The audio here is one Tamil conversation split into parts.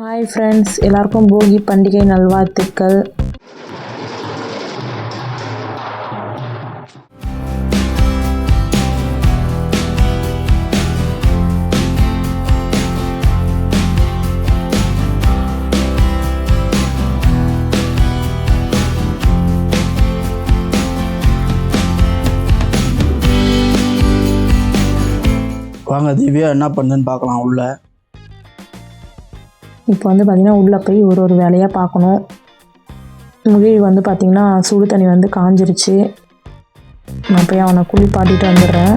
ஹாய் ஃப்ரெண்ட்ஸ், எல்லாருக்கும் போகி பண்டிகை நல்வாழ்த்துக்கள். வாங்க திவ்யா என்ன பண்ணுன்னு பார்க்கலாம். உள்ள இப்போ பார்த்திங்கன்னா உள்ளே போய் ஒரு வேலையாக பார்க்கணும். முகில் பார்த்திங்கன்னா சுடு தண்ணி காஞ்சிருச்சு. நான் போய் அவனை குளிப்பாட்டிட்டு வந்துடுறேன்.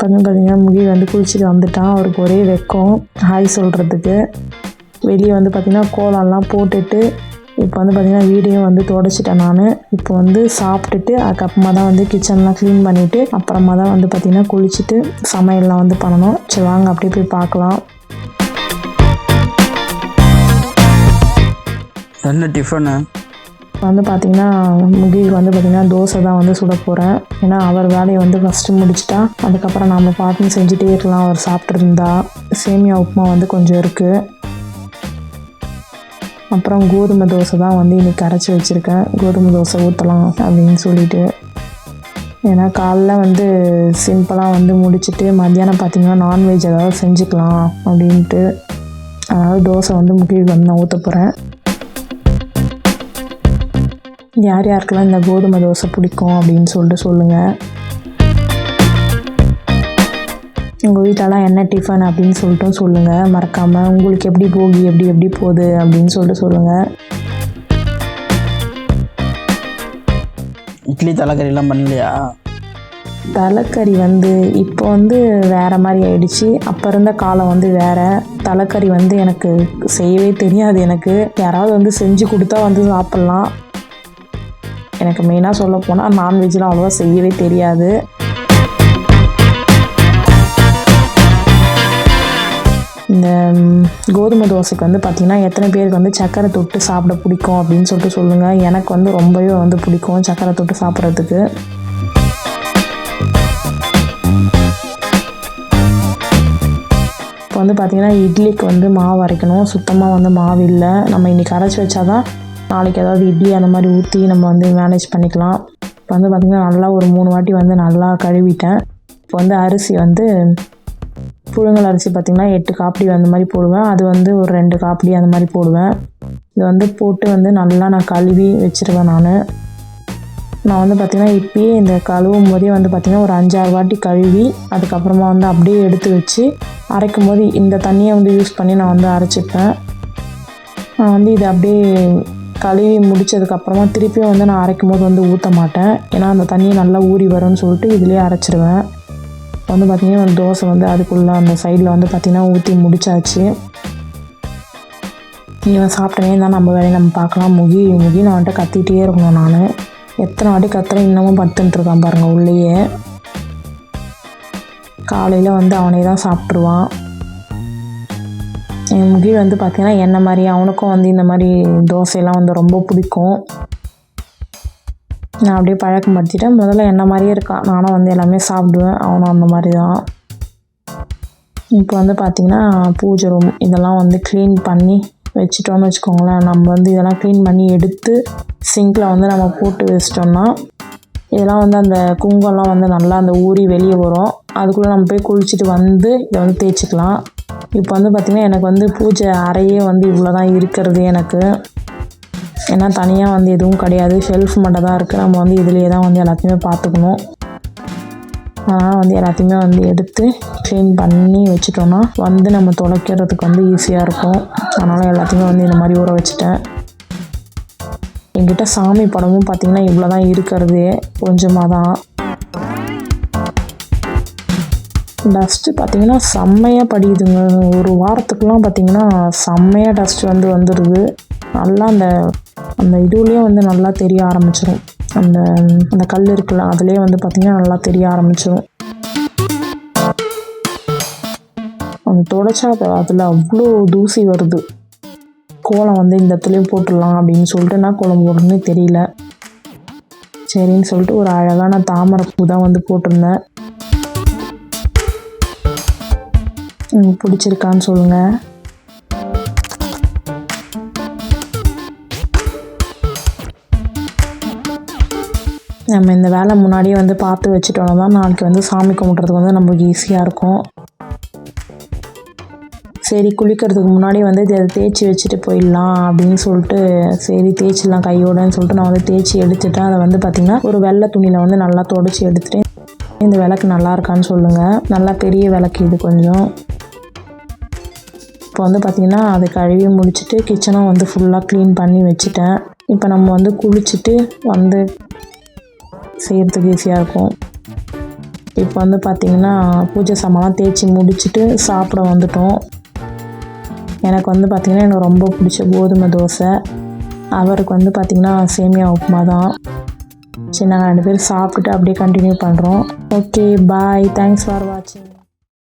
பார்த்திங்கன்னா முகில் குளிச்சுட்டு வந்துட்டான். அவருக்கு ஒரே வெக்கம் ஹாய் சொல்கிறதுக்கு. வெளியே பார்த்திங்கன்னா கோலம்லாம் போட்டுட்டு இப்போ பார்த்திங்கன்னா வீடையும் துடைச்சிட்டேன். நான் இப்போ சாப்பிட்டுட்டு அதுக்கப்புறமா தான் கிச்சன்லாம் க்ளீன் பண்ணிவிட்டு அப்புறமா தான் பார்த்திங்கன்னா குளிச்சுட்டு சமையல்லாம் பண்ணணும். சரி வாங்க அப்படியே போய் பார்க்கலாம். என்ன டிஃபனு? பார்த்திங்கன்னா முகில் பார்த்திங்கன்னா தோசை தான் சுட போகிறேன். ஏன்னா அவர் வேலையை ஃபஸ்ட்டு முடிச்சிட்டா அதுக்கப்புறம் நாம் பாட்டுன்னு செஞ்சுட்டே இருக்கலாம். அவர் சாப்பிட்ருந்தா சேமியா உப்புமா கொஞ்சம் இருக்குது. அப்புறம் கோதுமை தோசை தான் இன்றைக்கி அரைச்சி வச்சுருக்கேன். கோதுமை தோசை ஊற்றலாம் அப்படின்னு சொல்லிட்டு. ஏன்னா காலைல சிம்பிளாக முடிச்சுட்டு மத்தியானம் பார்த்திங்கன்னா நான்வெஜ் ஏதாவது செஞ்சுக்கலாம் அப்படின்ட்டு. அதாவது தோசை முகில் நான் ஊற்ற போகிறேன். யார் யாருக்கெல்லாம் இந்த கோதுமை தோசை பிடிக்கும் அப்படின்னு சொல்லிட்டு சொல்லுங்கள். உங்கள் வீட்டிலலாம் என்ன டிஃபன் அப்படின்னு சொல்லிட்டும் சொல்லுங்கள். மறக்காமல் உங்களுக்கு எப்படி போகி எப்படி போகுது அப்படின்னு சொல்லிட்டு சொல்லுங்கள். இட்லி தலைக்கறிலாம் பண்ணலையா? தலைக்கறி இப்போ வேறு மாதிரி ஆயிடுச்சு. அப்போ இருந்த காலம் வேறு. தலைக்கறி எனக்கு செய்யவே தெரியாது. எனக்கு யாராவது செஞ்சு கொடுத்தா சாப்பிட்லாம். எனக்கு மெயினாக சொல்ல போனால் நான்வெஜ்லாம் அவ்வளோவா செய்யவே தெரியாது. இந்த கோதுமை தோசைக்கு பார்த்திங்கன்னா எத்தனை பேருக்கு சக்கரை தொட்டு சாப்பிட பிடிக்கும் அப்படின்னு சொல்லிட்டு சொல்லுங்கள். எனக்கு ரொம்பவே பிடிக்கும் சக்கரை தொட்டு சாப்பிட்றதுக்கு. இப்போ பார்த்திங்கன்னா இட்லிக்கு மாவு அரைக்கணும். சுத்தமாக மாவு இல்லை. நம்ம இன்றைக்கி அரைச்சி வச்சாதான் நாளைக்கு ஏதாவது இட்லி அந்த மாதிரி ஊற்றி நம்ம மேனேஜ் பண்ணிக்கலாம். இப்போ பார்த்திங்கன்னா நல்லா ஒரு 3 வாட்டி நல்லா கழுவிட்டேன். இப்போ அரிசி புழுங்கல் அரிசி பார்த்திங்கன்னா 8 காப்படி அந்த மாதிரி போடுவேன். அது ஒரு 2 காப்படி அந்த மாதிரி போடுவேன். இது போட்டு நல்லா நான் கழுவி வச்சுருவேன். நான் பார்த்திங்கன்னா இப்போயே இந்த கழுவும் போதே பார்த்திங்கன்னா ஒரு 5-6 வாட்டி கழுவி அதுக்கப்புறமா அப்படியே எடுத்து வச்சு அரைக்கும் போது இந்த தண்ணியை யூஸ் பண்ணி நான் அரைச்சிப்பேன். நான் இதை அப்படியே கழுவி முடித்ததுக்கப்புறமா திருப்பியும் நான் அரைக்கும் போது ஊற்ற மாட்டேன். ஏன்னா அந்த தண்ணியை நல்லா ஊறி வரும்னு சொல்லிட்டு இதிலே அரைச்சிடுவேன். பார்த்திங்கன்னா ஒரு தோசை அதுக்குள்ளே அந்த சைடில் பார்த்திங்கன்னா ஊற்றி முடிச்சாச்சு. இவன் சாப்பிட்டனே தான் நம்ம வேலையை நம்ம பார்க்கலாம். முகி நான் கத்திகிட்டே இருக்கணும். நான் எத்தனை வாட்டி கத்துறேன் இன்னமும் படுத்துட்டுருக்கான் பாருங்கள் உள்ளேயே. காலையில் அவனே தான் சாப்பிட்ருவான். என் முகில் பார்த்திங்கன்னா என்ன மாதிரி அவனுக்கும் இந்த மாதிரி தோசையெல்லாம் ரொம்ப பிடிக்கும். நான் அப்படியே பழக்கப்படுத்திட்டேன். முதல்ல என்ன மாதிரியே இருக்கான். நானும் எல்லாமே சாப்பிடுவேன். அவனும் அந்த மாதிரி தான். இப்போ பார்த்திங்கன்னா பூஜை ரூம் இதெல்லாம் க்ளீன் பண்ணி வச்சிட்டோன்னு வச்சுக்கோங்களேன். நம்ம இதெல்லாம் க்ளீன் பண்ணி எடுத்து சிங்கில் நம்ம போட்டு வச்சிட்டோம்னா இதெல்லாம் அந்த குங்கம்லாம் நல்லா அந்த ஊறி வெளியே வரும். அதுக்குள்ளே நம்ம போய் குளிச்சுட்டு இதை தேய்ச்சிக்கலாம். இப்போ பார்த்திங்கன்னா எனக்கு பூஜை அறையே இவ்வளோ தான் இருக்கிறது எனக்கு. ஏன்னா தனியாக எதுவும் கிடையாது. ஷெல்ஃப் மட்டும் தான் இருக்குது. நம்ம இதிலேயே தான் எல்லாத்தையுமே பார்த்துக்கணும். அதனால் எல்லாத்தையுமே எடுத்து க்ளீன் பண்ணி வச்சிட்டோன்னா நம்ம துடைக்கிறதுக்கு ஈஸியாக இருக்கும். அதனால் எல்லாத்தையுமே இந்த மாதிரி ஊற வச்சுட்டேன். என்கிட்ட சாமி படமும் பார்த்திங்கன்னா இவ்வளோ தான் இருக்கிறது. கொஞ்சமாக தான். டஸ்ட்டு பார்த்திங்கன்னா செம்மையாக படியுதுங்க. ஒரு வாரத்துக்குலாம் பார்த்திங்கன்னா செம்மையாக டஸ்ட்டு வந்துடுது. நல்லா அந்த இதுலேயே நல்லா தெரிய ஆரம்பிச்சிடும். அந்த கல் இருக்குல்ல அதுலேயே பார்த்திங்கன்னா நல்லா தெரிய ஆரம்பிச்சிடும். அந்த துடைச்சா அதில் அவ்வளோ தூசி வருது. கோலம் இந்த இடத்துலையும் போட்டுடலாம் அப்படின்னு சொல்லிட்டு நான் கோலம் போடுறதுன்னு தெரியல. சரின்னு சொல்லிட்டு ஒரு அழகான தாமரை பூ தான் போட்டிருந்தேன். உங்களுக்கு பிடிச்சிருக்கான்னு சொல்லுங்கள். நம்ம இந்த வேலை முன்னாடியே வந்து பார்த்து வச்சுட்டோம்னா தான் நாளைக்கு வந்து சாமி கும்பிட்றதுக்கு வந்து நம்மளுக்கு ஈஸியாக இருக்கும். சரி குளிக்கிறதுக்கு முன்னாடி வந்து இதை தேய்ச்சி வச்சுட்டு போயிடலாம் அப்படின்னு சொல்லிட்டு சரி தேய்ச்சிடலாம் கையோடன்னு சொல்லிட்டு நான் வந்து தேய்ச்சி எடுத்துட்டேன். அதை வந்து பார்த்திங்கன்னா ஒரு வெள்ளை துணியில் வந்து நல்லா துடைச்சி எடுத்துகிட்டு இந்த விளக்கு நல்லா இருக்கான்னு சொல்லுங்கள். நல்லா பெரிய விளக்கு இது கொஞ்சம். இப்போ வந்து பார்த்திங்கன்னா அதை கழுவி முடிச்சுட்டு கிச்சனும் வந்து ஃபுல்லாக க்ளீன் பண்ணி வச்சுட்டேன். இப்போ நம்ம வந்து குளிச்சுட்டு வந்து செய்கிறதுக்கு ஈஸியாக இருக்கும். இப்போ வந்து பார்த்திங்கன்னா பூஜை சாமான்லாம் தேய்ச்சி முடிச்சுட்டு சாப்பிட வந்துட்டோம். எனக்கு வந்து பார்த்திங்கன்னா எனக்கு ரொம்ப பிடிச்ச கோதுமை தோசை, அவருக்கு வந்து பார்த்திங்கன்னா சேமியா உப்புமா தான். சரி நாங்கள் 2 பேரும் சாப்பிட்டுட்டு அப்படியே கண்டினியூ பண்ணுறோம். ஓகே பாய், தேங்க்ஸ் ஃபார் வாட்சிங்.